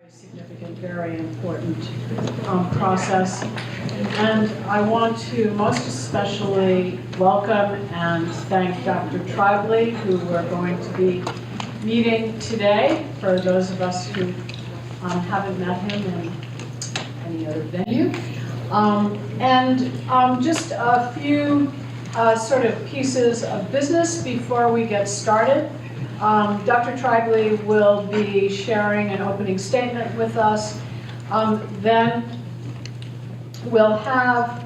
Significant, very important process. And I want to most especially welcome and thank Dr. Tribley, who we're going to be meeting today, for those of us who haven't met him in any other venue. Just a few sort of pieces of business before we get started. Dr. Tribley will be sharing an opening statement with us. Then we'll have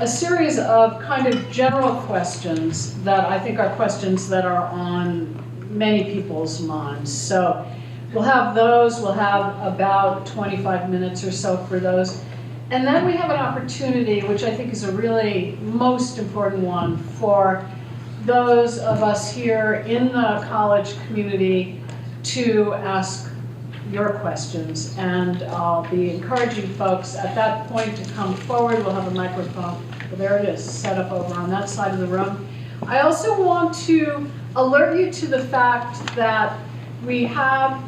a series of kind of general questions that I think are questions that are on many people's minds. So we'll have those. We'll have about 25 minutes or so for those. And then we have an opportunity, which I think is a really most important one, for those of us here in the college community to ask your questions. And I'll be encouraging folks at that point to come forward. We'll have a microphone. Well, there it is, set up over on that side of the room. I also want to alert you to the fact that we have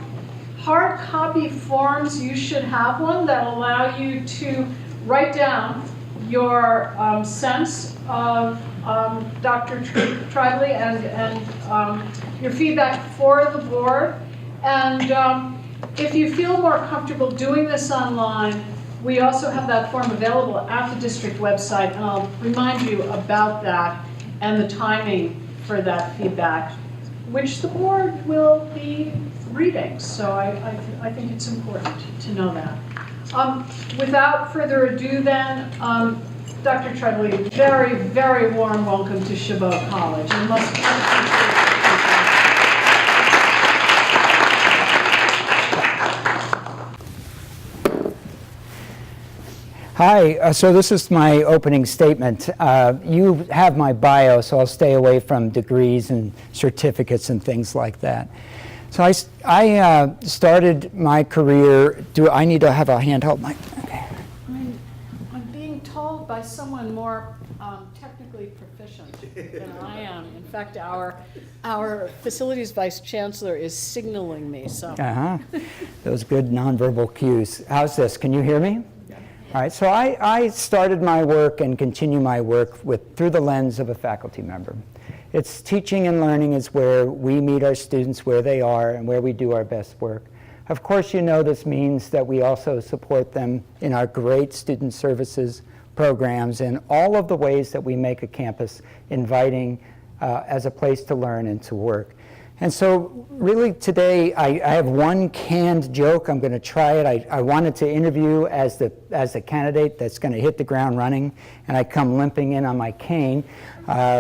hard copy forms. You should have one that allow you to write down your sense of Dr. Tribley and your feedback for the board. And if you feel more comfortable doing this online, we also have that form available at the district website, and I'll remind you about that and the timing for that feedback, which the board will be reading. So I think it's important to know that. Without further ado then, Dr. Tribley, very, very warm welcome to Chabot College. Hi, so this is my opening statement. You have my bio, so I'll stay away from degrees and certificates and things like that. So I started my career, do I need to have a handheld mic? Okay. I'm being told by someone more technically proficient than I am. In fact, our facilities vice chancellor is signaling me. So. Those good nonverbal cues. How's this? Can you hear me? Yeah. All right. So I started my work and continue my work through the lens of a faculty member. It's teaching and learning is where we meet our students where they are and where we do our best work. Of course, you know this means that we also support them in our great student services programs and all of the ways that we make a campus inviting as a place to learn and to work. And so really today I have one canned joke. I'm going to try it. I wanted to interview as the candidate that's going to hit the ground running, and I come limping in on my cane.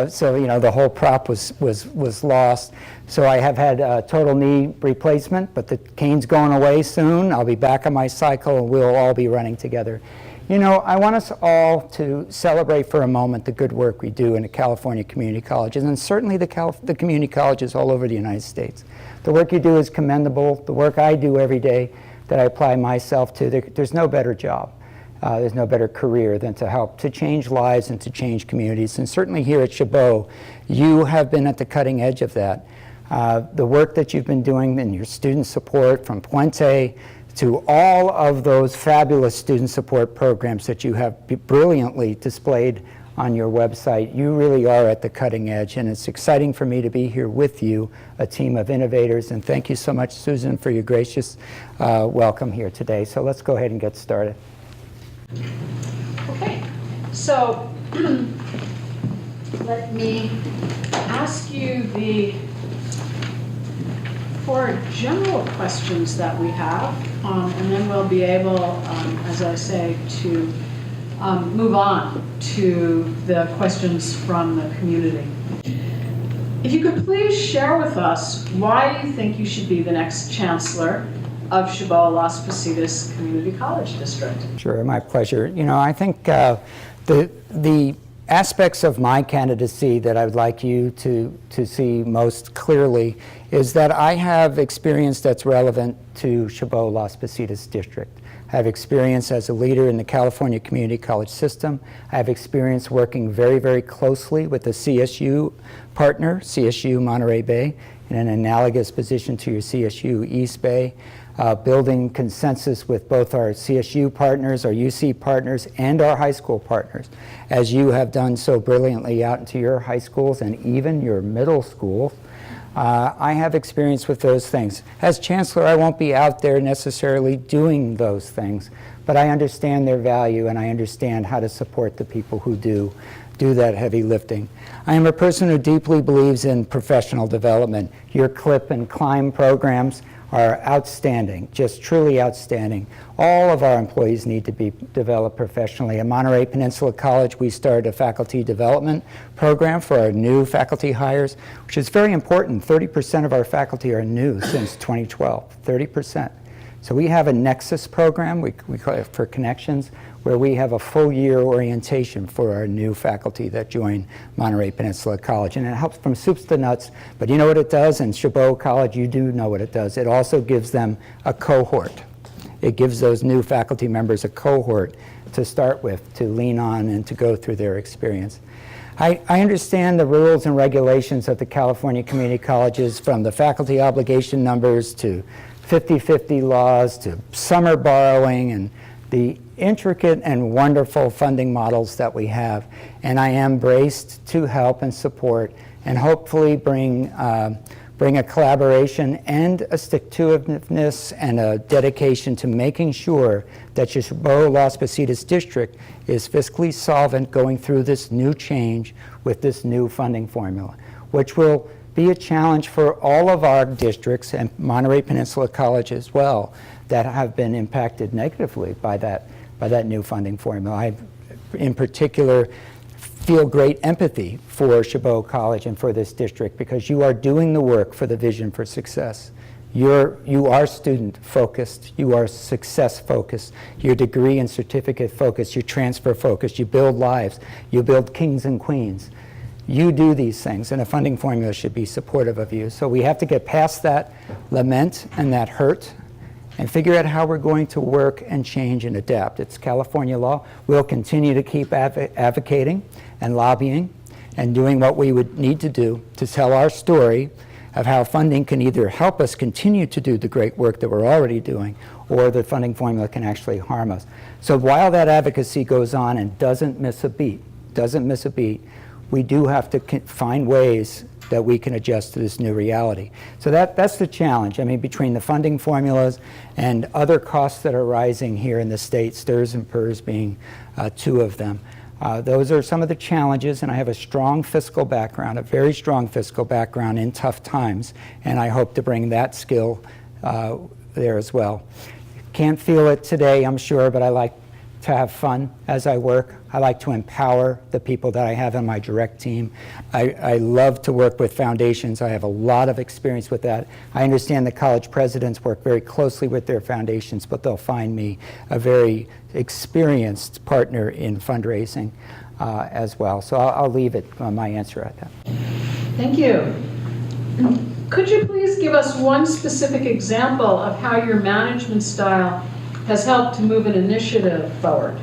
So you know the whole prop was lost. So I have had a total knee replacement, but the cane's going away soon. I'll be back on my cycle, and we'll all be running together. You know, I want us all to celebrate for a moment the good work we do in the California community colleges, and certainly the community colleges all over the United States. The work you do is commendable. The work I do every day that I apply myself to, there's no better job. There's no better career than to help to change lives and to change communities. And certainly here at Chabot, you have been at the cutting edge of that. The work that you've been doing in your student support from Puente to all of those fabulous student support programs that you have brilliantly displayed on your website, you really are at the cutting edge, and it's exciting for me to be here with you, a team of innovators, and thank you so much, Susan, for your gracious welcome here today. So let's go ahead and get started. Okay, so let me ask you the four general questions that we have, and then we'll be able, as I say, to move on to the questions from the community. If you could please share with us why you think you should be the next chancellor of Chabot Las Positas Community College District. Sure, my pleasure. You know, I think the aspects of my candidacy that I would like you to see most clearly is that I have experience that's relevant to Chabot Las Positas District. I have experience as a leader in the California community college system. I have experience working very, very closely with the CSU partner, CSU Monterey Bay, in an analogous position to your CSU East Bay. building consensus with both our CSU partners, our UC partners, and our high school partners, as you have done so brilliantly out into your high schools and even your middle schools. I have experience with those things. As Chancellor, I won't be out there necessarily doing those things, but I understand their value and I understand how to support the people who do that heavy lifting. I am a person who deeply believes in professional development. Your CLIP and CLIMB programs are outstanding, just truly outstanding. All of our employees need to be developed professionally. At Monterey Peninsula College, we started a faculty development program for our new faculty hires, which is very important. 30% of our faculty are new since 2012, 30%. So we have a Nexus program, we call it for Connections, where we have a full year orientation for our new faculty that join Monterey Peninsula College. And it helps from soups to nuts, but you know what it does? And Chabot College, you do know what it does. It also gives them a cohort. It gives those new faculty members a cohort to start with, to lean on and to go through their experience. I understand the rules and regulations of the California community colleges, from the faculty obligation numbers to 50-50 laws to summer borrowing and the intricate and wonderful funding models that we have. And I am braced to help and support and hopefully bring a collaboration and a stick-to-itiveness and a dedication to making sure that your Chabot Las Positas district is fiscally solvent going through this new change with this new funding formula, which will be a challenge for all of our districts and Monterey Peninsula College as well that have been impacted negatively by that new funding formula. I, in particular, feel great empathy for Chabot College and for this district because you are doing the work for the vision for success. You are student focused, you are success focused, you're degree and certificate focused, you're transfer focused, you build lives, you build kings and queens. You do these things, and a funding formula should be supportive of you. So we have to get past that lament and that hurt and figure out how we're going to work and change and adapt. It's California law. We'll continue to keep advocating and lobbying and doing what we would need to do to tell our story of how funding can either help us continue to do the great work that we're already doing, or the funding formula can actually harm us. So while that advocacy goes on and doesn't miss a beat, we do have to find ways that we can adjust to this new reality. So that's the challenge. I mean, between the funding formulas and other costs that are rising here in the state, STRS and PERS being two of them. Those are some of the challenges, and I have a strong fiscal background, a very strong fiscal background in tough times, and I hope to bring that skill there as well. Can't feel it today, I'm sure, but I like to have fun as I work. I like to empower the people that I have on my direct team. I love to work with foundations. I have a lot of experience with that. I understand the college presidents work very closely with their foundations, but they'll find me a very experienced partner in fundraising as well. So I'll leave it on my answer at that. Thank you. Could you please give us one specific example of how your management style has helped to move an initiative forward?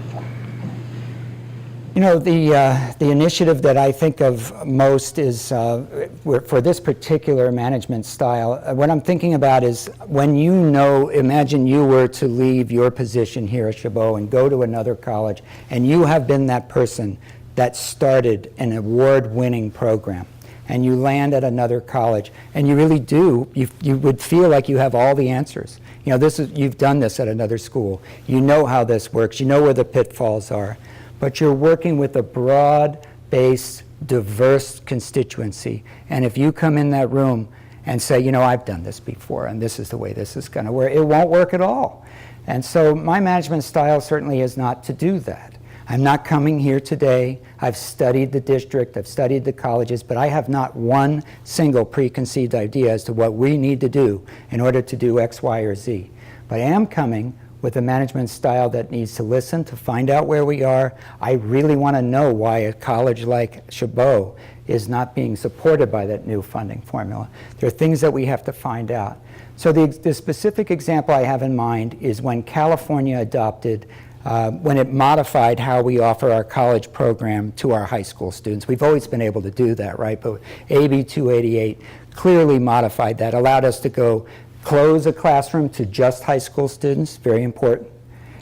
You know, the initiative that I think of most is for this particular management style. What I'm thinking about is when imagine you were to leave your position here at Chabot and go to another college, and you have been that person that started an award-winning program, and you land at another college, and you really do, you would feel like you have all the answers. You know, you've done this at another school. You know how this works. You know where the pitfalls are. But you're working with a broad-based, diverse constituency. And if you come in that room and say, you know, I've done this before, and this is the way this is going to work, it won't work at all. And so my management style certainly is not to do that. I'm not coming here today. I've studied the district, I've studied the colleges, but I have not one single preconceived idea as to what we need to do in order to do X, Y, or Z. But I am coming with a management style that needs to listen, to find out where we are. I really want to know why a college like Chabot is not being supported by that new funding formula. There are things that we have to find out. So the specific example I have in mind is when California adopted when it modified how we offer our college program to our high school students. We've always been able to do that, right? But AB 288 clearly modified that, allowed us to go close a classroom to just high school students, very important.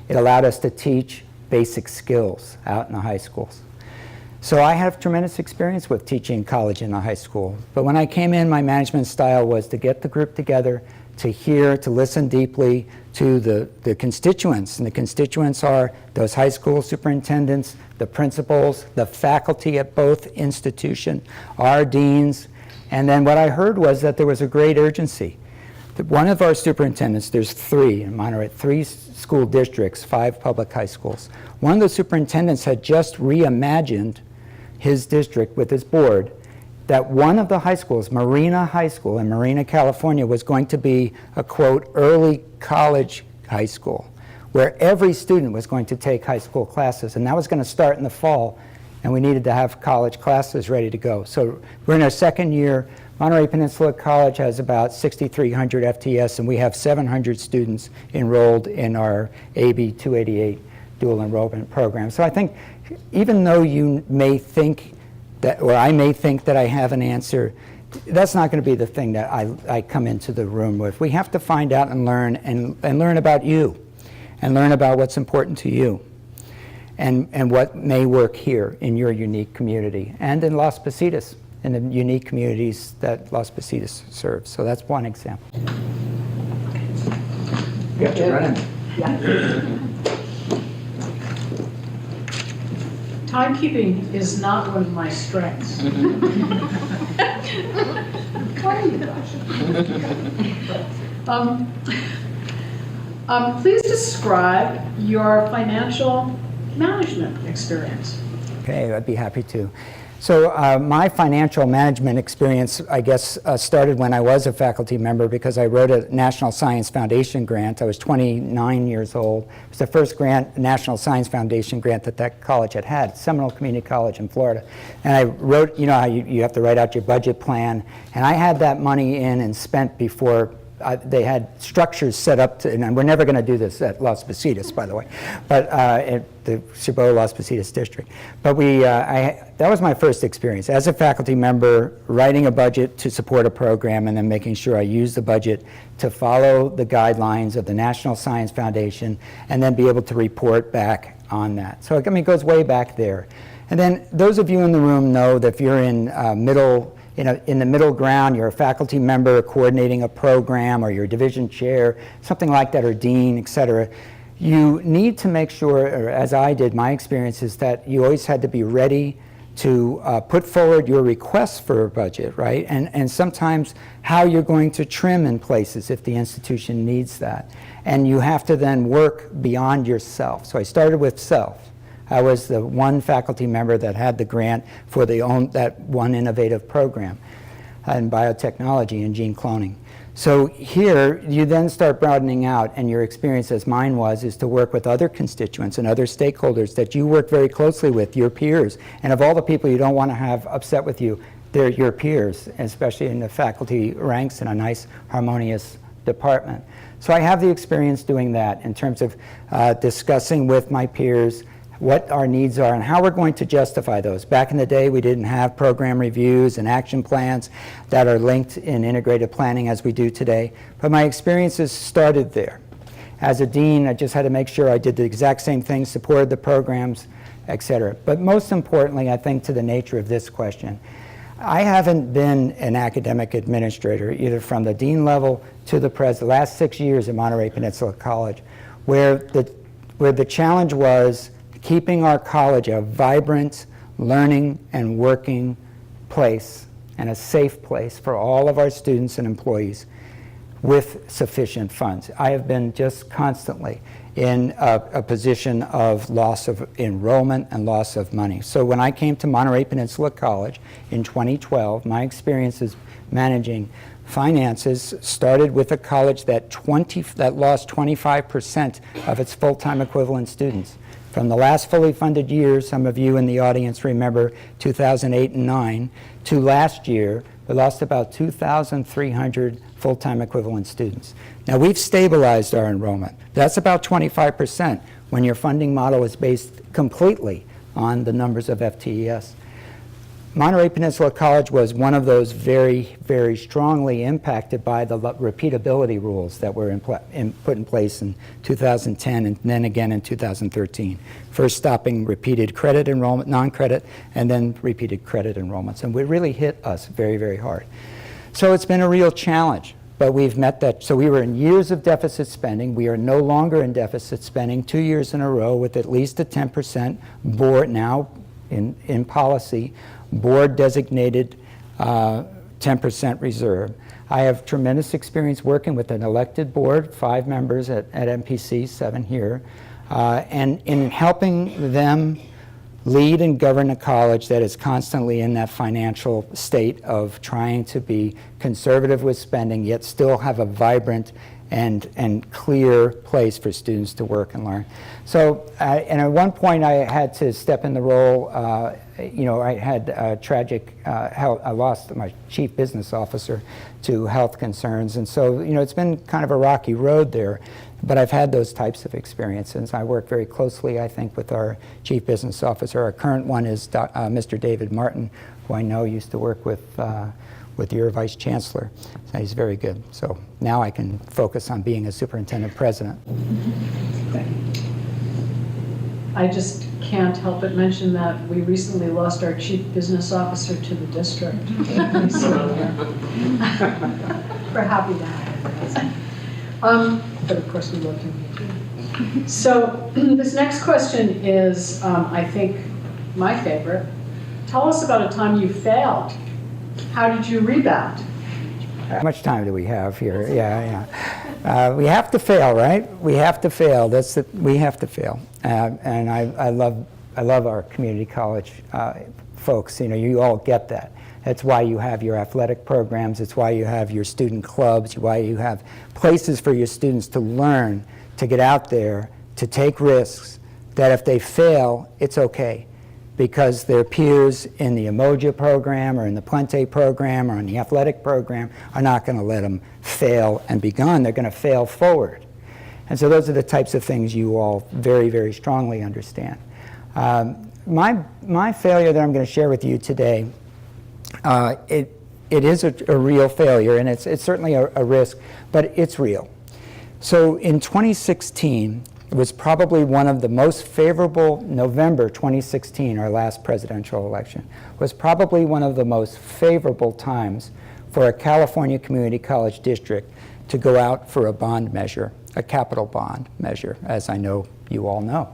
It allowed us to teach basic skills out in the high schools. So I have tremendous experience with teaching college in a high school. But when I came in, my management style was to get the group together, to hear, to listen deeply to the constituents. And the constituents are those high school superintendents, the principals, the faculty at both institutions, our deans. And then what I heard was that there was a great urgency. That one of our superintendents, there's 3 in Monterey, 3 school districts, 5 public high schools. One of the superintendents had just reimagined his district with his board, that one of the high schools, Marina High School in Marina, California, was going to be a, quote, early college high school, where every student was going to take high school classes. And that was going to start in the fall, and we needed to have college classes ready to go. So we're in our 2nd year. Monterey Peninsula College has about 6,300 FTS, and we have 700 students enrolled in our AB 288 dual enrollment program. So I think even though you may think that, or I may think that I have an answer, that's not going to be the thing that I come into the room with. We have to find out and learn about you, and learn about what's important to you, and what may work here in your unique community, and in Las Positas, in the unique communities that Las Positas serves. So that's one example. Got you running. Yeah. Timekeeping is not one of my strengths. Please describe your financial management experience. Okay, I'd be happy to. So my financial management experience, I guess, started when I was a faculty member, because I wrote a National Science Foundation grant. I was 29 years old. It was the first National Science Foundation grant that college had, Seminole Community College in Florida. And I wrote, you know how you have to write out your budget plan, and I had that money in and spent before they had structures set up to, and we're never going to do this at Las Positas, by the way, but at the Chabot Las Positas district. But that was my first experience as a faculty member, writing a budget to support a program, and then making sure I use the budget to follow the guidelines of the National Science Foundation, and then be able to report back on that. So I mean, it goes way back there. And then those of you in the room know that if you're in the middle ground, you're a faculty member coordinating a program, or you're a division chair, something like that, or dean, et cetera, you need to make sure, or as I did, my experience is that you always had to be ready to put forward your requests for a budget, right? And sometimes how you're going to trim in places if the institution needs that. And you have to then work beyond yourself. So I started with self. I was the one faculty member that had the grant for that one innovative program in biotechnology and gene cloning. So here, you then start broadening out, and your experience, as mine was, is to work with other constituents and other stakeholders that you work very closely with, your peers. And of all the people you don't want to have upset with you, they're your peers, especially in the faculty ranks in a nice, harmonious department. So I have the experience doing that in terms of discussing with my peers what our needs are and how we're going to justify those. Back in the day, we didn't have program reviews and action plans that are linked in integrated planning as we do today, but my experiences started there. As a dean, I just had to make sure I did the exact same thing, supported the programs, et cetera. But most importantly, I think, to the nature of this question, I haven't been an academic administrator, either from the dean level to the the last 6 years at Monterey Peninsula College, where the challenge was keeping our college a vibrant, learning and working place, and a safe place for all of our students and employees with sufficient funds. I have been just constantly in a position of loss of enrollment and loss of money. So when I came to Monterey Peninsula College in 2012, my experiences managing finances started with a college that lost 25% of its full-time equivalent students. From the last fully funded year, some of you in the audience remember 2008 and 9, to last year, we lost about 2,300 full-time equivalent students. Now, we've stabilized our enrollment. That's about 25% when your funding model is based completely on the numbers of FTES. Monterey Peninsula College was one of those very, very strongly impacted by the repeatability rules that were put in place in 2010 and then again in 2013. First stopping repeated credit enrollment, non-credit, and then repeated credit enrollments. And it really hit us very, very hard. So it's been a real challenge, but we've met that. So we were in years of deficit spending. We are no longer in deficit spending 2 years in a row with at least a 10% board now in policy, board designated 10% reserve. I have tremendous experience working with an elected board, 5 members at MPC, 7 here, and in helping them lead and govern a college that is constantly in that financial state of trying to be conservative with spending, yet still have a vibrant and clear place for students to work and learn. So, and at one point I had to step in the role, I had a tragic health, I lost my chief business officer to health concerns, and so, it's been kind of a rocky road there, but I've had those types of experiences. I work very closely, I think, with our chief business officer. Our current one is Mr. David Martin, who I know used to work with your vice chancellor. So he's very good. So now I can focus on being a superintendent president. I just can't help but mention that we recently lost our chief business officer to the district. We're happy to have him. But of course we love him. So this next question is, I think, my favorite. Tell us about a time you failed. How did you rebound? How much time do we have here? Yeah. We have to fail, right? We have to fail. We have to fail. And I love our community college folks. You all get that. That's why you have your athletic programs. It's why you have your student clubs. Why you have places for your students to learn, to get out there, to take risks. That if they fail, it's okay, because their peers in the Emoja program or in the Puente program or in the athletic program are not going to let them fail and be gone. They're going to fail forward. And so those are the types of things you all very, very strongly understand. My failure that I'm going to share with you today, it is a real failure, and it's certainly a risk, but it's real. So in 2016, it was probably one of the most favorable, November 2016, our last presidential election, was probably one of the most favorable times for a California community college district to go out for a bond measure, a capital bond measure, as I know you all know.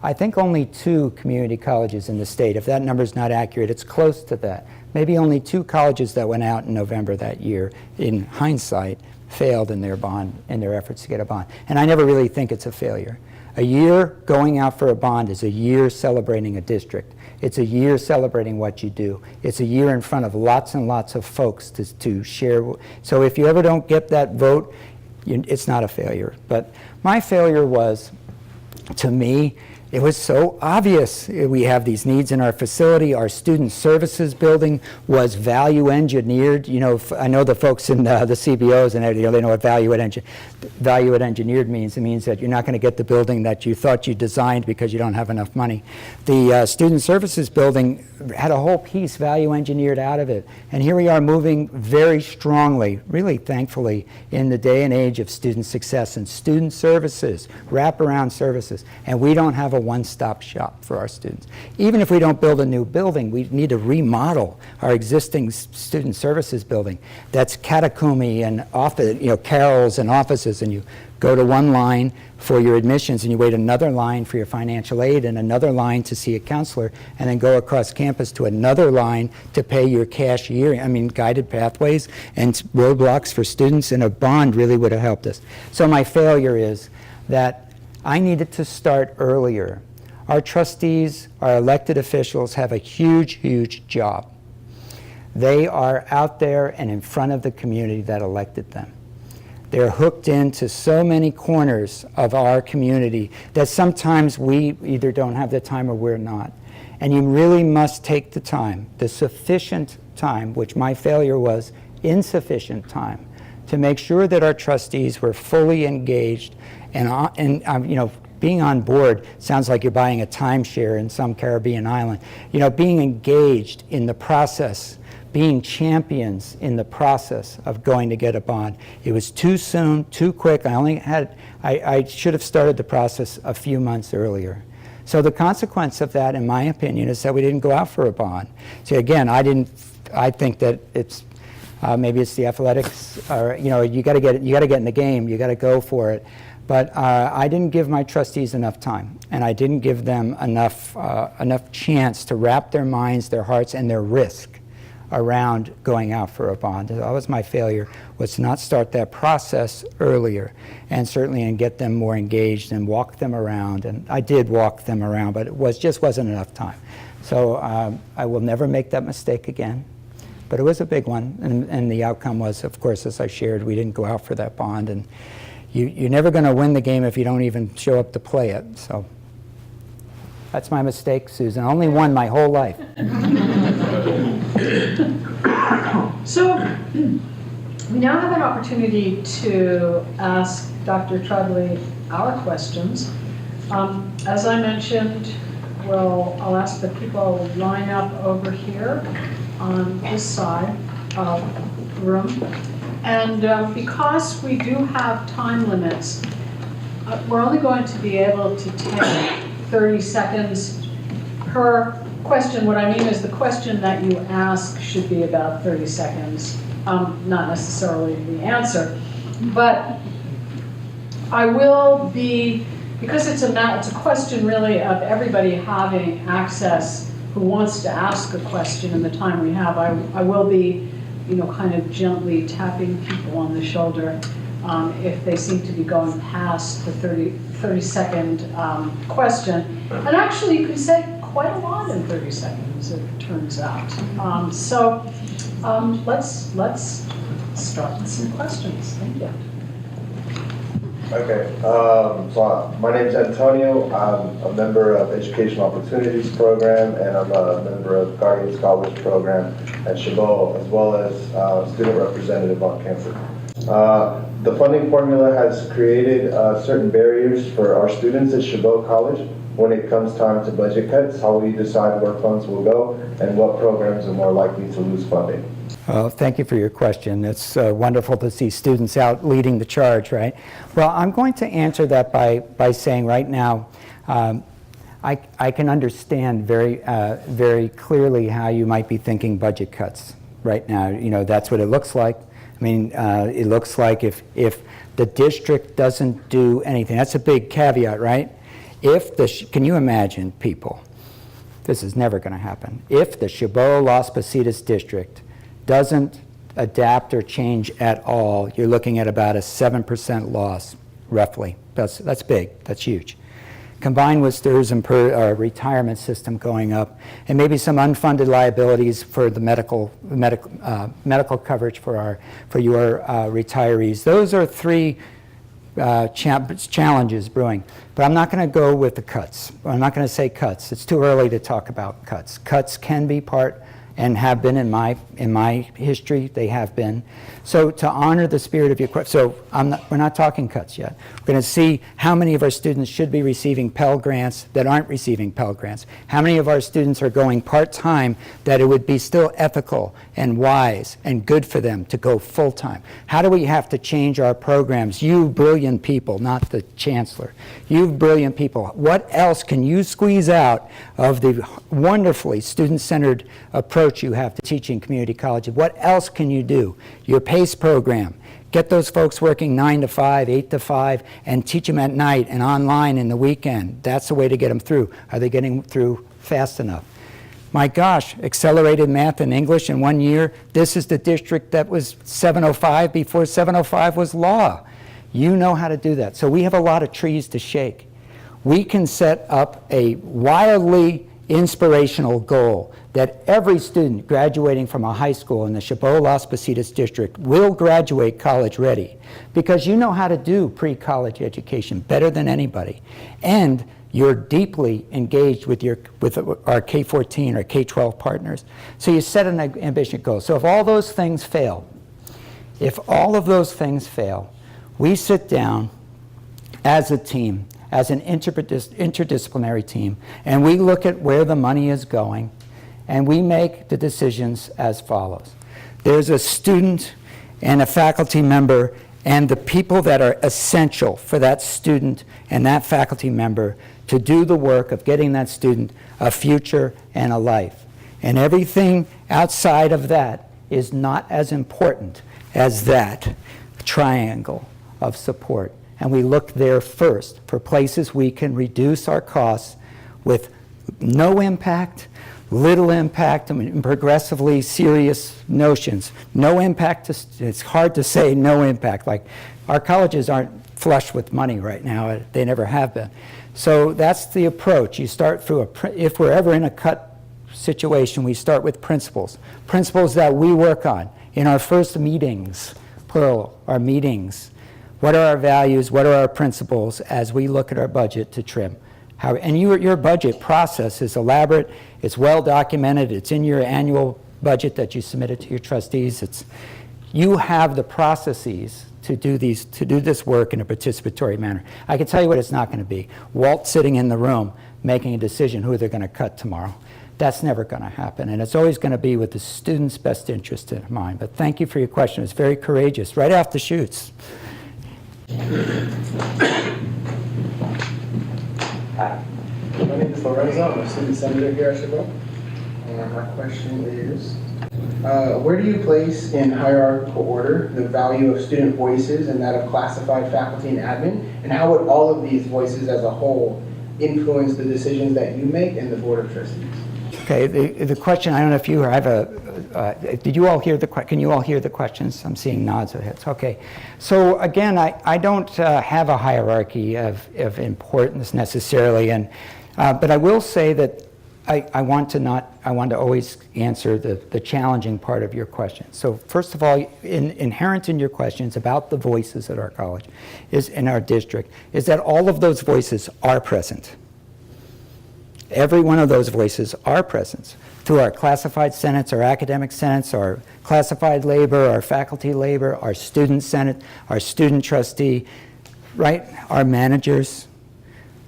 I think only 2 community colleges in the state, if that number's not accurate, it's close to that. Maybe only 2 colleges that went out in November that year, in hindsight, failed in their efforts to get a bond. And I never really think it's a failure. A year going out for a bond is a year celebrating a district. It's a year celebrating what you do. It's a year in front of lots and lots of folks to share. So if you ever don't get that vote, it's not a failure. But my failure was, to me, it was so obvious. We have these needs in our facility. Our student services building was value engineered. I know the folks in the CBOs and they know what value engineered means. It means that you're not going to get the building that you thought you designed because you don't have enough money. The student services building had a whole piece value engineered out of it. And here we are moving very strongly, really thankfully, in the day and age of student success and student services, wraparound services. And we don't have a one-stop shop for our students. Even if we don't build a new building, we need to remodel our existing student services building. That's catacomby and office, carols and offices, and you go to one line for your admissions and you wait another line for your financial aid and another line to see a counselor, and then go across campus to another line to pay your cashier. Guided pathways and roadblocks for students, and a bond really would have helped us. So my failure is that I needed to start earlier. Our trustees, our elected officials have a huge, huge job. They are out there and in front of the community that elected them. They're hooked into so many corners of our community that sometimes we either don't have the time or we're not. And you really must take the time, the sufficient time, which my failure was insufficient time, to make sure that our trustees were fully engaged and you know, being on board sounds like you're buying a timeshare in some Caribbean island. You know, being engaged in the process, being champions in the process of going to get a bond. It was too soon, too quick. I should have started the process a few months earlier. So the consequence of that, in my opinion, is that we didn't go out for a bond. So again, I think that it's, maybe it's the athletics, or, you know, you got to get in the game, you got to go for it. But I didn't give my trustees enough time, and I didn't give them enough chance to wrap their minds, their hearts, and their risk around going out for a bond. That was my failure, was to not start that process earlier, and certainly and get them more engaged and walk them around. And I did walk them around, but it just wasn't enough time. So I will never make that mistake again. But it was a big one, and the outcome was, of course, as I shared, we didn't go out for that bond. And you're never going to win the game if you don't even show up to play it. So that's my mistake, Susan. I only won my whole life. So we now have an opportunity to ask Dr. Tribley our questions. As I mentioned, I'll ask that people line up over here on this side of the room. And because we do have time limits, we're only going to be able to take 30 seconds per question. What I mean is the question that you ask should be about 30 seconds, not necessarily the answer. But I will be, because it's a question really of everybody having access who wants to ask a question in the time we have, I will be, you know, kind of gently tapping people on the shoulder if they seem to be going past the 30-second question. And actually, you can say quite a lot in 30 seconds, it turns out. Let's start with some questions. Thank you. Okay, so my name is Antonio. I'm a member of Educational Opportunities Program, and I'm a member of Guardian Scholars Program at Chabot, as well as student representative on campus. The funding formula has created certain barriers for our students at Chabot College when it comes time to budget cuts. How will you decide where funds will go, and what programs are more likely to lose funding? Thank you for your question. It's wonderful to see students out leading the charge, right? Well, I'm going to answer that by saying right now, I can understand very clearly how you might be thinking budget cuts right now. You know, that's what it looks like. I mean, it looks like if the district doesn't do anything, that's a big caveat, right? Can you imagine, people, this is never going to happen. If the Chabot Las Positas district doesn't adapt or change at all, you're looking at about a 7% loss, roughly. That's big, that's huge. Combined with STIRS and retirement system going up, and maybe some unfunded liabilities for the medical coverage for your retirees. Those are three challenges brewing. But I'm not going to go with the cuts. I'm not going to say cuts. It's too early to talk about cuts. Cuts can be part and have been in my history. They have been. So to honor the spirit of your question, so we're not talking cuts yet. We're going to see how many of our students should be receiving Pell Grants that aren't receiving Pell Grants. How many of our students are going part-time that it would be still ethical and wise and good for them to go full-time. How do we have to change our programs? You brilliant people, not the Chancellor. You brilliant people. What else can you squeeze out of the wonderfully student-centered approach you have to teaching community colleges? What else can you do? Your PACE program. Get those folks working 9 to 5, 8 to 5, and teach them at night and online in the weekend. That's the way to get them through. Are they getting through fast enough? My gosh, accelerated math and English in 1 year. This is the district that was 705 before 705 was law. You know how to do that. So we have a lot of trees to shake. We can set up a wildly inspirational goal that every student graduating from a high school in the Chabot Las Positas district will graduate college ready, because you know how to do pre-college education better than anybody, and you're deeply engaged with our K-14 or K-12 partners. So you set an ambitious goal. So if all those things fail, If all of those things fail, we sit down as a team, as an interdisciplinary team, and we look at where the money is going, and we make the decisions as follows. There's a student and a faculty member and the people that are essential for that student and that faculty member to do the work of getting that student a future and a life. And everything outside of that is not as important as that triangle of support. And we look there first for places we can reduce our costs with no impact, little impact, and progressively serious notions. No impact, it's hard to say no impact. Like, our colleges aren't flush with money right now. They never have been. So that's the approach. You start through if we're ever in a cut situation, we start with principles. Principles that we work on in our first meetings, plural, our meetings. What are our values? What are our principles as we look at our budget to trim? And your budget process is elaborate, it's well documented, it's in your annual budget that you submitted to your trustees. You have the processes to do this work in a participatory manner. I can tell you what it's not going to be. Walt sitting in the room making a decision who they're going to cut tomorrow. That's never going to happen, and it's always going to be with the student's best interest in mind. But thank you for your question. It's very courageous, right off the chutes. Hi, my name is Lorenzo. I'm a student senator here at Chabot. And my question is, where do you place in hierarchical order the value of student voices and that of classified faculty and admin? And how would all of these voices as a whole influence the decisions that you make in the Board of Trustees? Okay, the question, I don't know if you have did you all hear can you all hear the questions? I'm seeing nods of heads. Okay, so again, I don't have a hierarchy of importance necessarily, but I will say that I want to always answer the challenging part of your question. So first of all, inherent in your questions about the voices at our college, in our district, is that all of those voices are present. Every one of those voices are present through our classified senates, our academic senates, our classified labor, our faculty labor, our student senate, our student trustee, right? Our managers,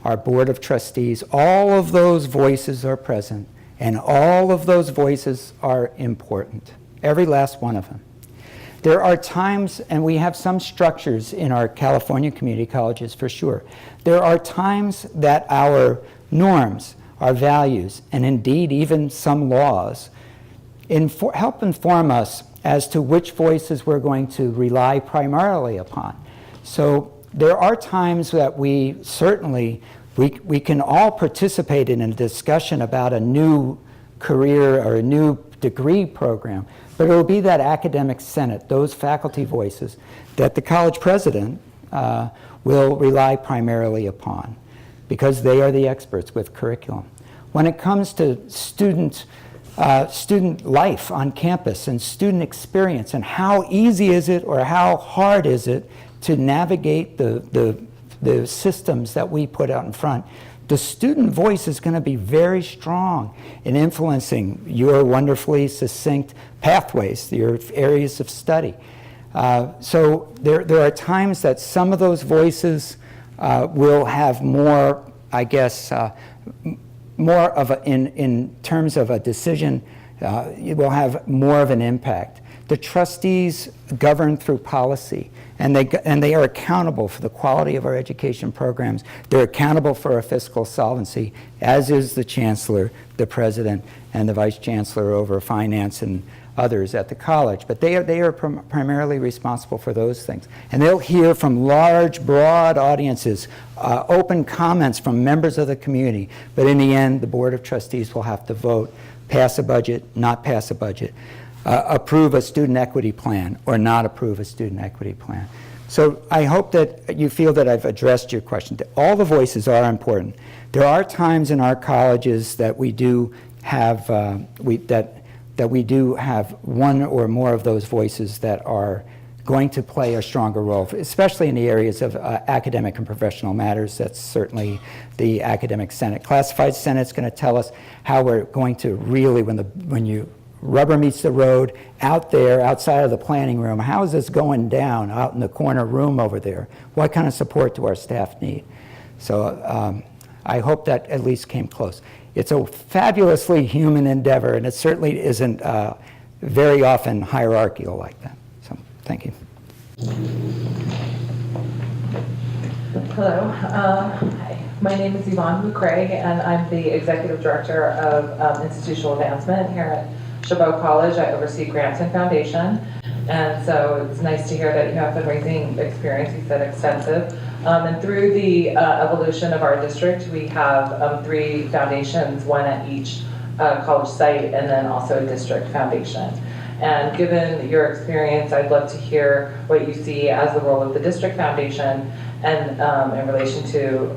our board of trustees. All of those voices are present, and all of those voices are important. Every last one of them. There are times, and we have some structures in our California community colleges for sure. There are times that our norms, our values, and indeed even some laws help inform us as to which voices we're going to rely primarily upon. So there are times that we certainly, we can all participate in a discussion about a new career or a new degree program, but it will be that academic senate, those faculty voices, that the college president will rely primarily upon, because they are the experts with curriculum. When it comes to student life on campus and student experience, and how easy is it or how hard is it to navigate the systems that we put out in front, the student voice is going to be very strong in influencing your wonderfully succinct pathways, your areas of study. So there are times that some of those voices will have more, I guess, more of in terms of a decision, it will have more of an impact. The trustees govern through policy, and they are accountable for the quality of our education programs. They're accountable for our fiscal solvency, as is the chancellor, the president, and the vice chancellor over finance and others at the college. But they are primarily responsible for those things. And they'll hear from large, broad audiences, open comments from members of the community. But in the end, the Board of Trustees will have to vote, pass a budget, not pass a budget, approve a student equity plan, or not approve a student equity plan. So I hope that you feel that I've addressed your question. All the voices are important. There are times in our colleges that we do have, that we do have one or more of those voices that are going to play a stronger role, especially in the areas of academic and professional matters. That's certainly the academic senate. Classified senate's going to tell us how we're going to really, when you rubber meets the road out there, outside of the planning room. How is this going down out in the corner room over there? What kind of support do our staff need? So I hope that at least came close. It's a fabulously human endeavor, and it certainly isn't very often hierarchical like that. So thank you. Hello, hi. My name is Yvonne McCraig, and I'm the Executive Director of Institutional Advancement here at Chabot College. I oversee grants and foundation, and so it's nice to hear that you have fundraising experience. You said extensive. And through the evolution of our district, we have 3 foundations, one at each college site, and then also a district foundation. And given your experience, I'd love to hear what you see as the role of the district foundation and in relation to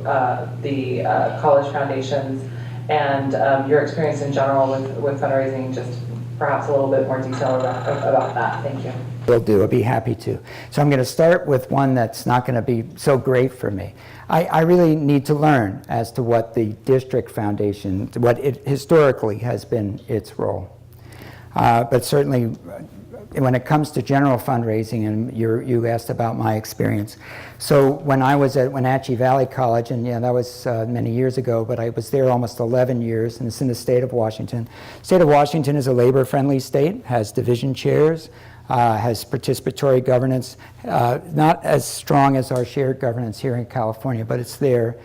the college foundations and your experience in general with fundraising, just perhaps a little bit more detail about that. Thank you. Will do. I'll be happy to. So I'm going to start with one that's not going to be so great for me. I really need to learn as to what the district foundation, what it historically has been its role. But certainly, when it comes to general fundraising, and you asked about my experience. So when I was at Wenatchee Valley College, and yeah, that was many years ago, but I was there almost 11 years, and it's in the state of Washington. The state of Washington is a labor-friendly state, has division chairs, has participatory governance, not as strong as our shared governance here in California, but it's there.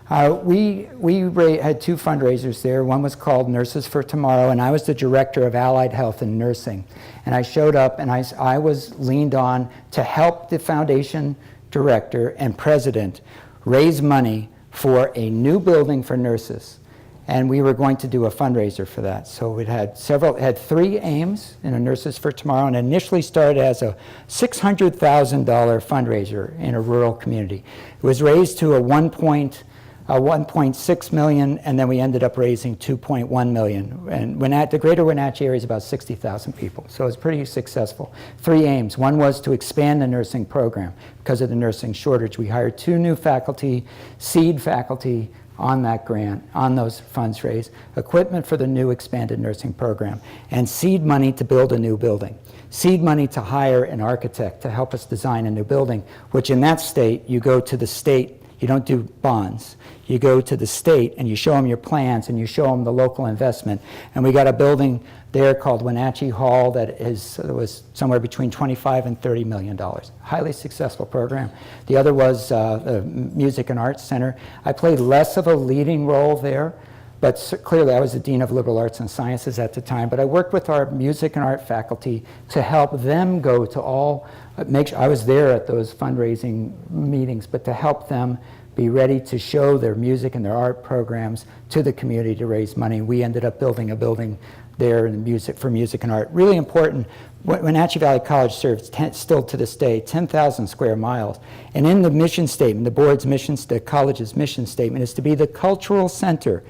We had 2 fundraisers there. One was called Nurses for Tomorrow, and I was the director of allied health and nursing. And I showed up, and I was leaned on to help the foundation director and president raise money for a new building for nurses. And we were going to do a fundraiser for that. So it had 3 aims in a Nurses for Tomorrow, and initially started as a $600,000 fundraiser in a rural community. It was raised to a 1.6 million, and then we ended up raising 2.1 million. And the greater Wenatchee area is about 60,000 people, so it was pretty successful. 3 aims. One was to expand the nursing program. Because of the nursing shortage, we hired 2 new faculty, seed faculty, on that grant, on those funds raised, equipment for the new expanded nursing program, and seed money to build a new building. Seed money to hire an architect to help us design a new building, which in that state, you go to the state, you don't do bonds. You go to the state and you show them your plans and you show them the local investment. And we got a building there called Wenatchee Hall that was somewhere between $25 and $30 million. Highly successful program. The other was the Music and Arts Center. I played less of a leading role there, but clearly I was the Dean of Liberal Arts and Sciences at the time. But I worked with our music and art faculty to help them go to all, I was there at those fundraising meetings, but to help them be ready to show their music and their art programs to the community to raise money. We ended up building a building there for music and art. Really important. Wenatchee Valley College serves still to this day 10,000 square miles. And in the mission statement, the college's mission statement is to be the cultural center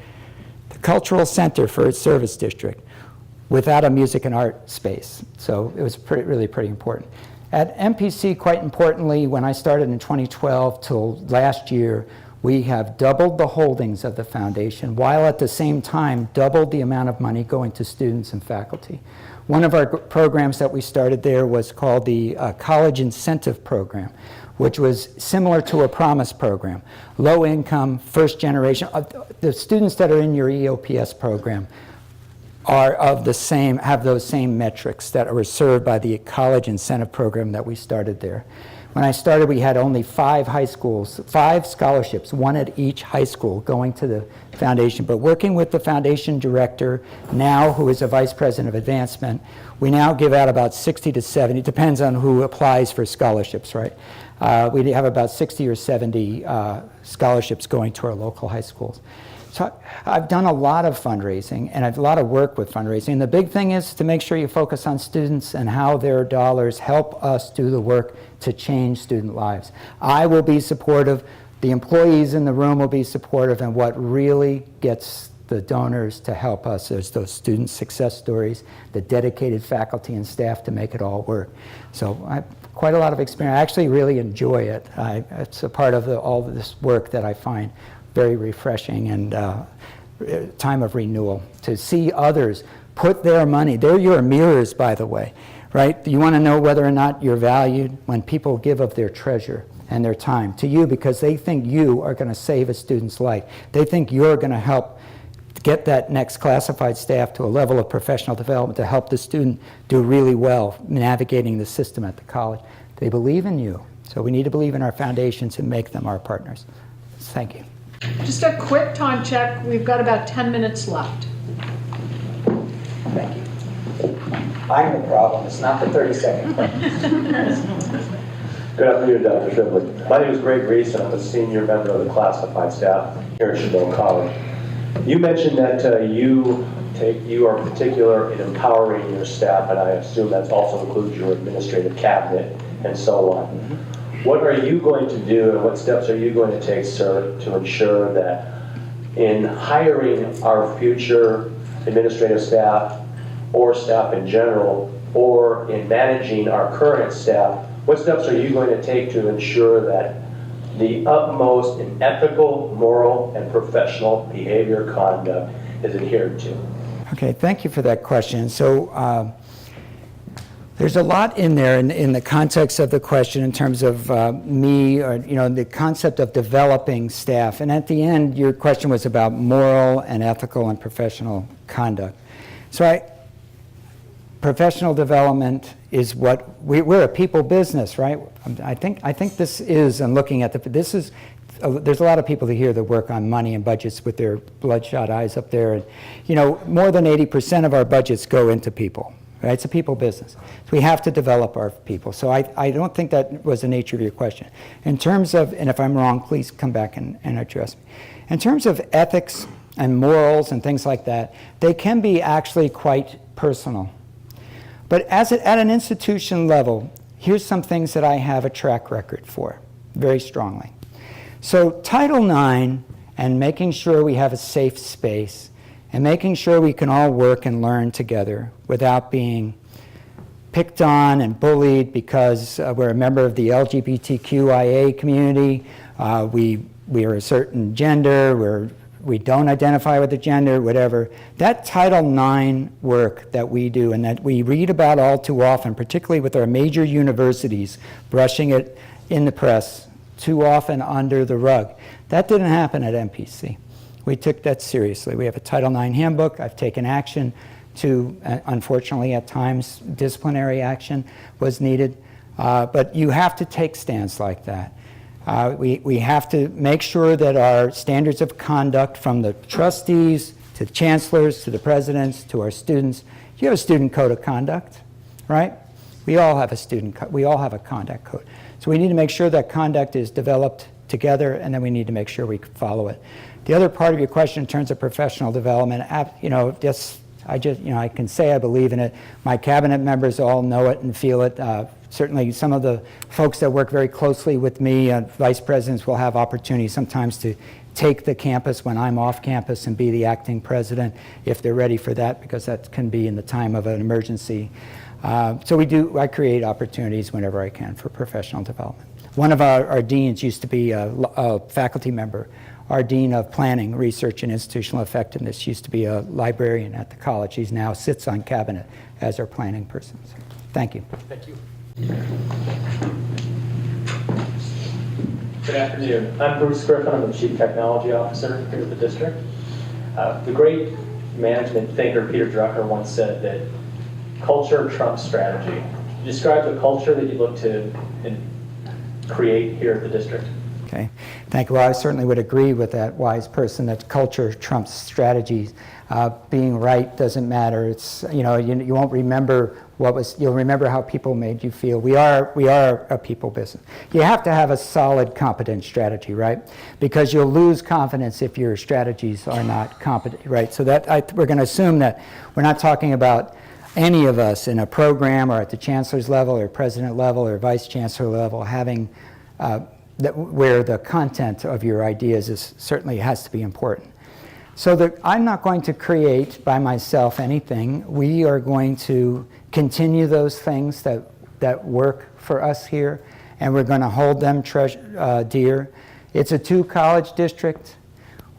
for its service district without a music and art space. So it was really pretty important. At MPC, quite importantly, when I started in 2012 till last year, we have doubled the holdings of the foundation, while at the same time doubled the amount of money going to students and faculty. One of our programs that we started there was called the College Incentive Program, which was similar to a Promise program. Low income, first generation, the students that are in your EOPS program have those same metrics that were served by the college incentive program that we started there. When I started, we had only 5 scholarships, 1 at each high school going to the foundation. But working with the foundation director now, who is a vice president of advancement, we now give out about 60 to 70, depends on who applies for scholarships, right? We have about 60 or 70 scholarships going to our local high schools. So I've done a lot of fundraising, and I've a lot of work with fundraising. And the big thing is to make sure you focus on students and how their dollars help us do the work to change student lives. I will be supportive, the employees in the room will be supportive, and what really gets the donors to help us is those student success stories, the dedicated faculty and staff to make it all work. So I have quite a lot of experience. I actually really enjoy it. It's a part of all of this work that I find very refreshing and time of renewal, to see others Put their money, they're your mirrors, by the way, right? You want to know whether or not you're valued when people give of their treasure and their time to you because they think you are going to save a student's life. They think you're going to help get that next classified staff to a level of professional development to help the student do really well navigating the system at the college. They believe in you. So we need to believe in our foundations and make them our partners. Thank you. Just a quick time check. We've got about 10 minutes left. Thank you. I'm the problem. It's not the 30-second question. Good afternoon, Dr. Tribley. My name is Greg Reese, and I'm a senior member of the classified staff here at Chabot College. You mentioned that you are particular in empowering your staff, and I assume that also includes your administrative cabinet and so on. What are you going to do, and what steps are you going to take, sir, to ensure that in hiring our future administrative staff or staff in general, or in managing our current staff, what steps are you going to take to ensure that the utmost in ethical, moral, and professional behavior conduct is adhered to? Okay, thank you for that question. So there's a lot in there in the context of the question in terms of me, or the concept of developing staff. And at the end, your question was about moral and ethical and professional conduct. So professional development is what we're a people business, right? I think this is, and looking at this is, there's a lot of people here that work on money and budgets with their bloodshot eyes up there, and more than 80% of our budgets go into people. Right? It's a people business. So we have to develop our people. So I don't think that was the nature of your question. In terms of, and if I'm wrong, please come back and address me. In terms of ethics and morals and things like that, they can be actually quite personal. But at an institution level, here's some things that I have a track record for, very strongly. So Title IX and making sure we have a safe space and making sure we can all work and learn together without being picked on and bullied because we're a member of the LGBTQIA community, we are a certain gender, we don't identify with a gender, whatever. That Title IX work that we do and that we read about all too often, particularly with our major universities brushing it in the press too often under the rug, that didn't happen at MPC. We took that seriously. We have a Title IX handbook. I've taken action to, unfortunately at times, disciplinary action was needed. But you have to take stands like that. We have to make sure that our standards of conduct from the trustees to the chancellors to the presidents to our students, you have a student code of conduct, right? We all have a conduct code. So we need to make sure that conduct is developed together, and then we need to make sure we follow it. The other part of your question in terms of professional development, I can say I believe in it. My cabinet members all know it and feel it. Certainly some of the folks that work very closely with me, vice presidents, will have opportunities sometimes to take the campus when I'm off campus and be the acting president if they're ready for that, because that can be in the time of an emergency. So I create opportunities whenever I can for professional development. One of our deans used to be a faculty member. Our Dean of Planning, Research, and Institutional Effectiveness used to be a librarian at the college. He now sits on cabinet as our planning person. So, thank you. Thank you. Good afternoon. I'm Bruce Griffin. I'm the Chief Technology Officer here at the district. The great management thinker Peter Drucker once said that culture trumps strategy. Describe the culture that you look to create here at the district. Okay, thank you. Well, I certainly would agree with that wise person that culture trumps strategies. Being right doesn't matter. It's you won't remember you'll remember how people made you feel. We are a people business. You have to have a solid, competent strategy, right? Because you'll lose confidence if your strategies are not competent, right? So we're going to assume that we're not talking about any of us in a program or at the chancellor's level or president level or vice chancellor level having where the content of your ideas certainly has to be important. So I'm not going to create by myself anything. We are going to continue those things that work for us here, and we're going to hold them dear. It's a 2-college district.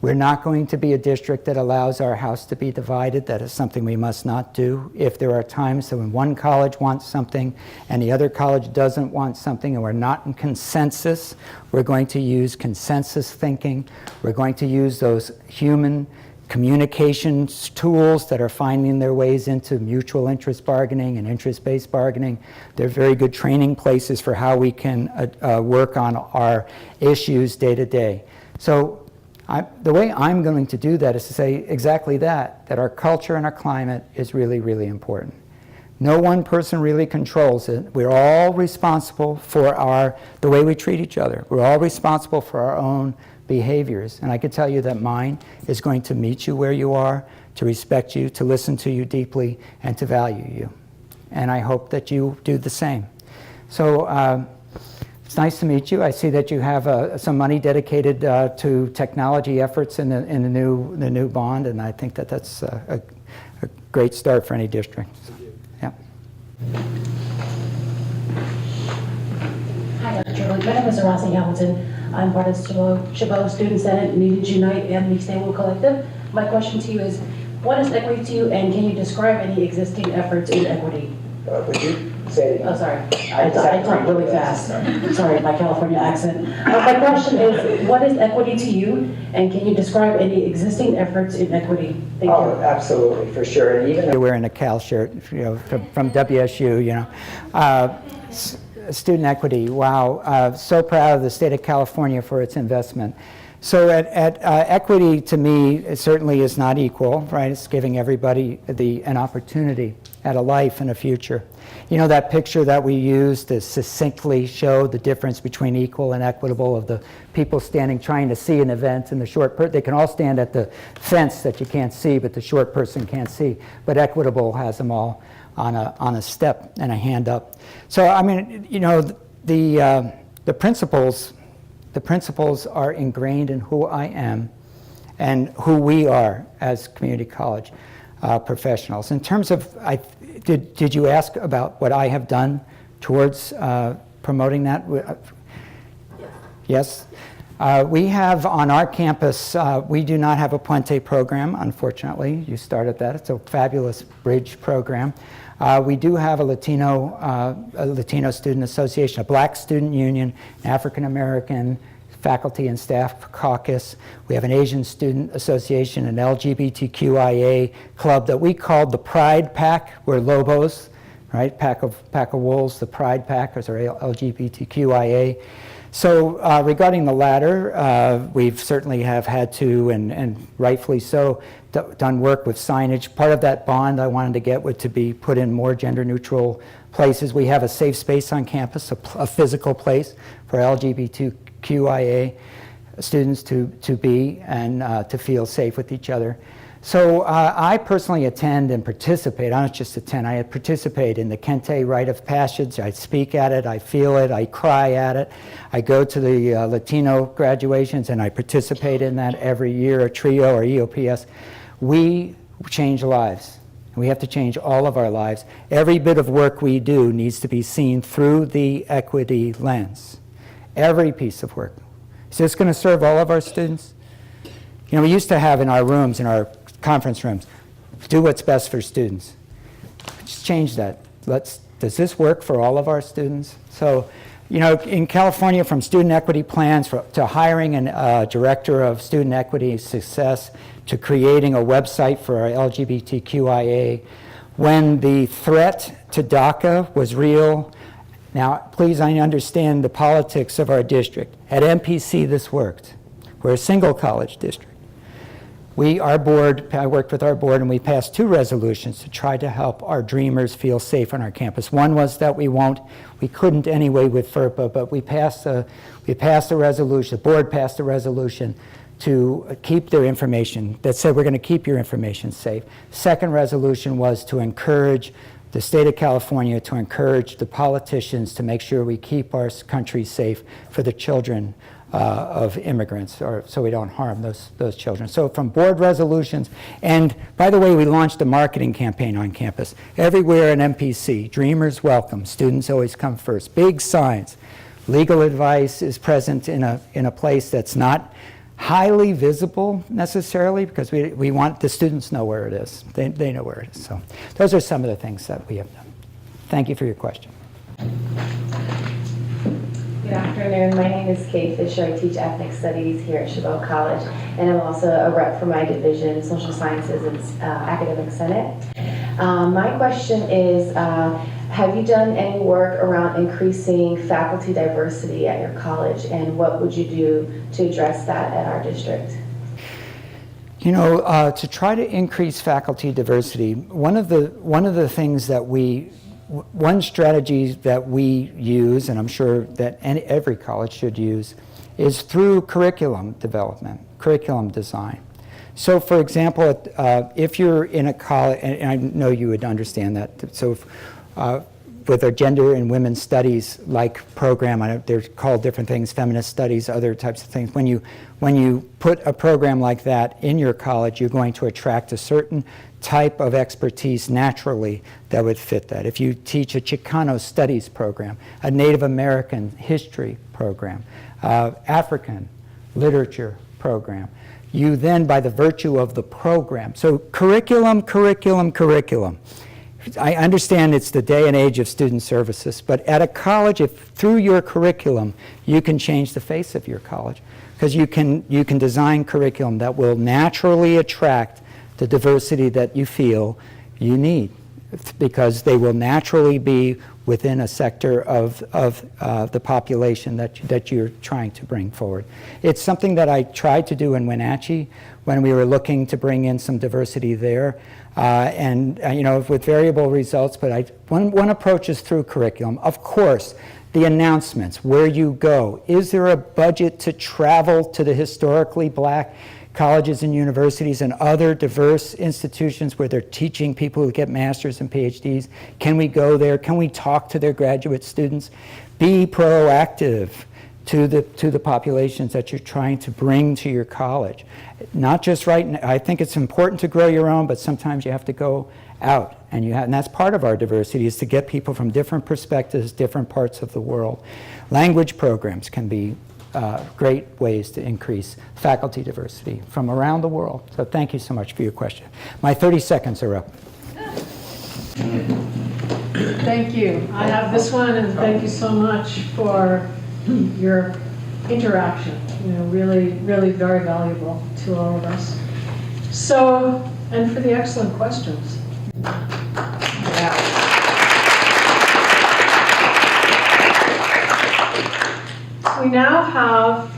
We're not going to be a district that allows our house to be divided. That is something we must not do. If there are times that when one college wants something and the other college doesn't want something and we're not in consensus, we're going to use consensus thinking. We're going to use those human communications tools that are finding their ways into mutual interest bargaining and interest-based bargaining. They're very good training places for how we can work on our issues day to day. So the way I'm going to do that is to say exactly that our culture and our climate is really, really important. No one person really controls it. We're all responsible for the way we treat each other. We're all responsible for our own behaviors. And I can tell you that mine is going to meet you where you are, to respect you, to listen to you deeply, and to value you. And I hope that you do the same. So it's nice to meet you. I see that you have some money dedicated to technology efforts in the new bond, and I think that that's a great start for any district. Yeah. Hi, Dr. Tribley. My name is Rossi Hamilton. I'm part of Chabot Student Senate, Needed Unite, and the Stable Collective. My question to you is, what is equity to you, and can you describe any existing efforts in equity? Would you say? Oh, sorry. I talk really fast. Sorry, my California accent. My question is, what is equity to you, and can you describe any existing efforts in equity? Thank you. Oh, absolutely, for sure. And even You're wearing a Cal shirt, from WSU, Student equity, wow. So proud of the state of California for its investment. So equity, to me, it certainly is not equal, right? It's giving everybody an opportunity at a life and a future. You know that picture that we used to succinctly show the difference between equal and equitable, of the people standing trying to see an event, and the short person, they can all stand at the fence that you can't see, but the short person can't see. But equitable has them all on a step and a hand up. So I mean, the principles are ingrained in who I am and who we are as community college professionals. In terms of, did you ask about what I have done towards promoting that? Yes. We have on our campus, we do not have a Puente program, unfortunately. You started that. It's a fabulous bridge program. We do have a Latino Student Association, a Black Student Union, African American Faculty and Staff Caucus. We have an Asian Student Association, an LGBTQIA club that we called the Pride Pack. We're Lobos, right? Pack of wolves. The Pride Pack is our LGBTQIA. So regarding the latter, we've certainly have had to, and rightfully so, done work with signage. Part of that bond I wanted to get would to be put in more gender-neutral places. We have a safe space on campus, a physical place for LGBTQIA students to be and to feel safe with each other. So I personally attend and participate, I don't just attend, I participate in the Kente Rite of Passage. I speak at it, I feel it, I cry at it. I go to the Latino graduations and I participate in that every year, a TRIO or EOPS. We change lives. We have to change all of our lives. Every bit of work we do needs to be seen through the equity lens. Every piece of work. Is this going to serve all of our students? You know, we used to have in our rooms, in our conference rooms, do what's best for students. Just change that. Does this work for all of our students? So, you know, in California, from student equity plans to hiring a director of student equity success, to creating a website for our LGBTQIA, when the threat to DACA was real. Now, please, I understand the politics of our district. At MPC, this worked. We're a single college district. Our board, I worked with our board, and we passed 2 resolutions to try to help our dreamers feel safe on our campus. One was that we couldn't anyway with FERPA, but we passed a resolution, the board passed a resolution to keep their information, that said we're going to keep your information safe. Second resolution was to encourage the state of California, to encourage the politicians to make sure we keep our country safe for the children of immigrants, or so we don't harm those children. So from board resolutions, and by the way, we launched a marketing campaign on campus. Everywhere in MPC, dreamers welcome, students always come first. Big signs. Legal advice is present in a place that's not highly visible necessarily, because we want the students know where it is. They know where it is. So those are some of the things that we have done. Thank you for your question. Good afternoon. My name is Kay Fisher. I teach ethnic studies here at Chabot College, and I'm also a rep for my division, Social Sciences and Academic Senate. My question is, have you done any work around increasing faculty diversity at your college, and what would you do to address that at our district? You know, to try to increase faculty diversity, one of the things that one strategy that we use, and I'm sure that every college should use, is through curriculum development, curriculum design. So for example, if you're in a college, and I know you would understand that, so with our gender and women's studies program, they're called different things, feminist studies, other types of things. When you put a program like that in your college, you're going to attract a certain type of expertise naturally that would fit that. If you teach a Chicano studies program, a Native American history program, African literature program, you then, by the virtue of the program, so curriculum. I understand it's the day and age of student services, but at a college, if through your curriculum, you can change the face of your college, because you can design curriculum that will naturally attract the diversity that you feel you need, because they will naturally be within a sector of the population that you're trying to bring forward. It's something that I tried to do in Wenatchee when we were looking to bring in some diversity there, and you know, with variable results, but one approach is through curriculum. Of course, the announcements, where you go. Is there a budget to travel to the historically black colleges and universities and other diverse institutions where they're teaching people who get masters and PhDs? Can we go there? Can we talk to their graduate students? Be proactive to the populations that you're trying to bring to your college. Not just right now. I think it's important to grow your own, but sometimes you have to go out, and that's part of our diversity, is to get people from different perspectives, different parts of the world. Language programs can be great ways to increase faculty diversity from around the world. So thank you so much for your question. My 30 seconds are up. Thank you. I have this one, and thank you so much for your interaction. You know, really, really very valuable to all of us. So, and for the excellent questions. We now have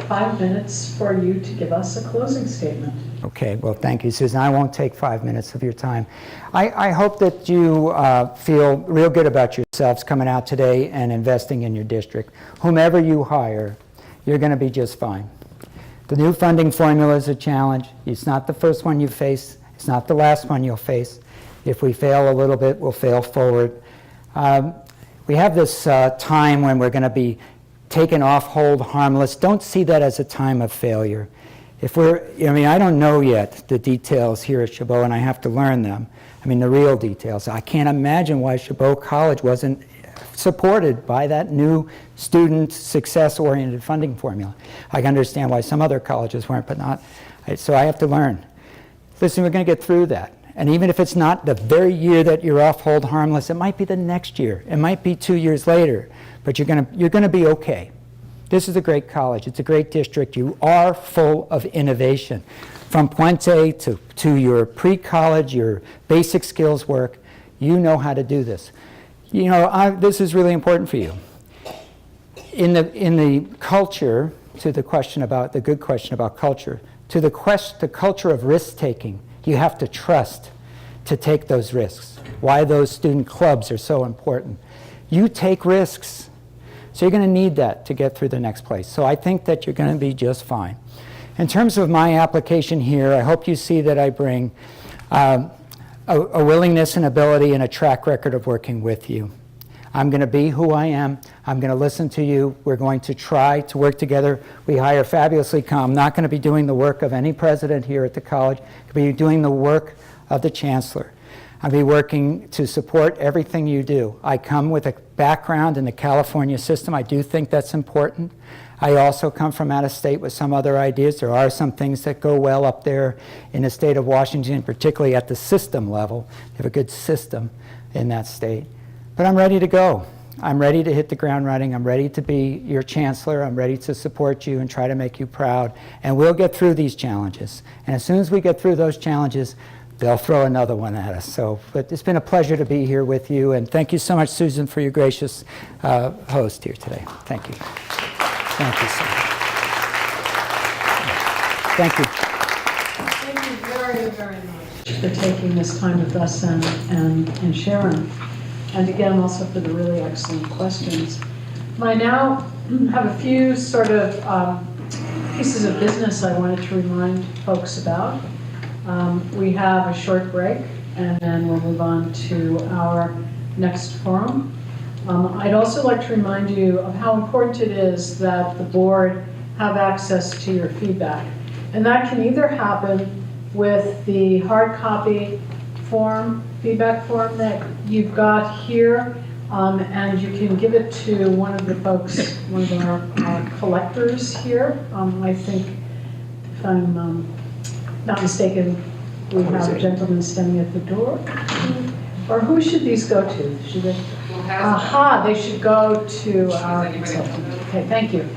5 minutes for you to give us a closing statement. Okay, well, thank you, Susan. I won't take 5 minutes of your time. I hope that you feel real good about yourselves coming out today and investing in your district. Whomever you hire, you're going to be just fine. The new funding formula is a challenge. It's not the first one you face. It's not the last one you'll face. If we fail a little bit, we'll fail forward. We have this time when we're going to be taken off hold, harmless. Don't see that as a time of failure. I don't know yet the details here at Chabot, and I have to learn them. I mean, the real details. I can't imagine why Chabot College wasn't supported by that new student success-oriented funding formula. I can understand why some other colleges weren't, but not. So I have to learn. Listen, we're going to get through that. And even if it's not the very year that you're off hold harmless, it might be the next year. It might be 2 years later. But you're going to be okay. This is a great college. It's a great district. You are full of innovation. From Puente to your pre-college, your basic skills work, you know how to do this. You know, this is really important for you. In the culture, to the question about, the good question about culture, to the culture of risk-taking, you have to trust to take those risks. Why those student clubs are so important. You take risks. So you're going to need that to get through the next place. So I think that you're going to be just fine. In terms of my application here, I hope you see that I bring a willingness and ability and a track record of working with you. I'm going to be who I am. I'm going to listen to you. We're going to try to work together. We hire fabulously. I'm not going to be doing the work of any president here at the college. I'm going to be doing the work of the Chancellor. I'll be working to support everything you do. I come with a background in the California system. I do think that's important. I also come from out of state with some other ideas. There are some things that go well up there in the state of Washington, particularly at the system level. They have a good system in that state. But I'm ready to go. I'm ready to hit the ground running. I'm ready to be your chancellor. I'm ready to support you and try to make you proud. And we'll get through these challenges. And as soon as we get through those challenges, they'll throw another one at us. So, but it's been a pleasure to be here with you. And thank you so much, Susan, for your gracious host here today. Thank you. Thank you, sir. Thank you. Thank you very, very much for taking this time with us and sharing. And again, also for the really excellent questions. I now have a few sort of pieces of business I wanted to remind folks about. We have a short break, and then we'll move on to our next forum. I'd also like to remind you of how important it is that the board have access to your feedback. And that can either happen with the hard copy form, feedback form that you've got here, and you can give it to one of the folks, one of our collectors here. I think, if I'm not mistaken, we have a gentleman standing at the door. Or who should these go to? Should they? Aha, they should go to our consultant. Okay, thank you.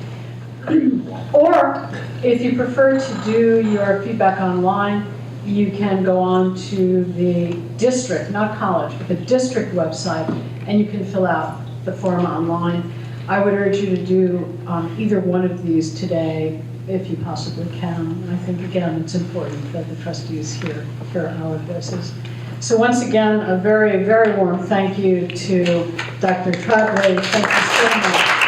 Or if you prefer to do your feedback online, you can go on to the district, not college, but the district website, and you can fill out the form online. I would urge you to do either one of these today, if you possibly can. I think, again, it's important that the trustees hear our voices. So once again, a very, very warm thank you to Dr. Tribley. Thank you so much.